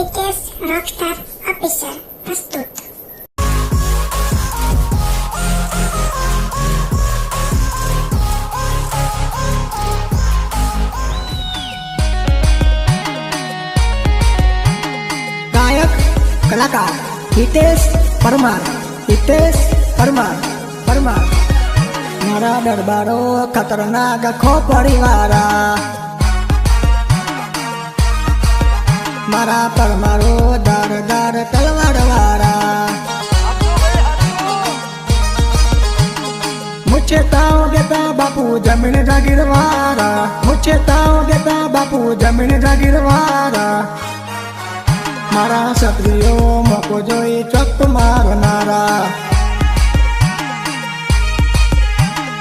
Hitesh Rockstar official प्रस्तुत। गायक कलाकार हितेश परमार मारा दरबारो खतरनाक खोपड़ीवारा मारा परमारो दार तलवारवारा मुझे ताव देता बापू जमीन जागीरवारा मुझे ताव देता बापू जमीन जागीरवारा मारा क्षत्रियो मोको जोई चक मारनारा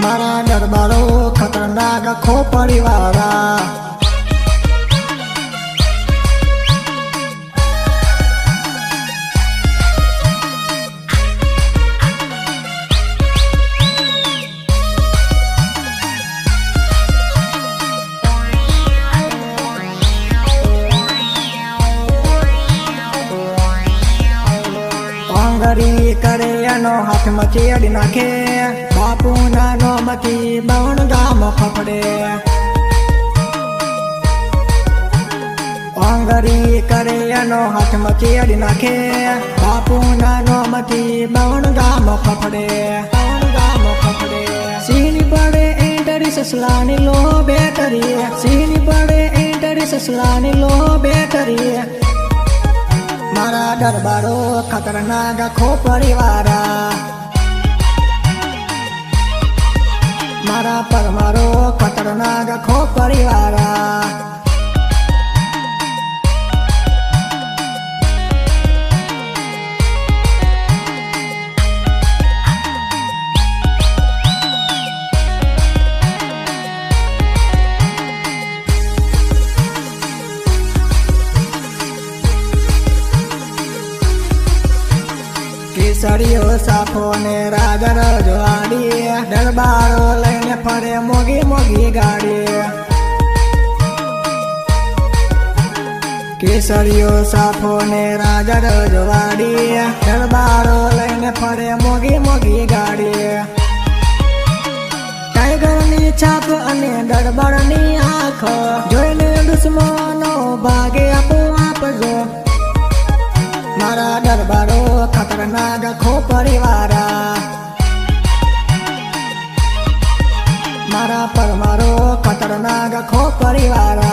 मारा दरबारो खतरनाक खोपड़ीवारा अंगरी करे अनो हाथ मचेड़ी नाखे बापू नानो मती बावण गाम फफड़े अंगरी करे अनो हाथ मचेड़ी नाखे बापू नानो मती बावण गाम फफड़े सीनी पड़े एंटरी ससलानी लो बेटरी सीनी पड़े एंटरी ससलानी लो बेटरी मारा दरबारो खतरनाक खोपड़ीवारा मारा परमारो खतरनाक खोपड़ीवारा केसरियो साफो ने राजा रजवाड़ी दरबारो लईने फरे मोगी गाड़ी केसरियो साफो ने राजा रजवाड़ी दरबारो लईने फरे मोगी गाड़ी टाइगर नी छाप अने दरबार नी आँख जोईने दुश्मनो भागे आपो आप जो मारा दरबारो खतरनाक खोपड़ीवारा मारा परमारो खतरनाक खोपड़ीवारा।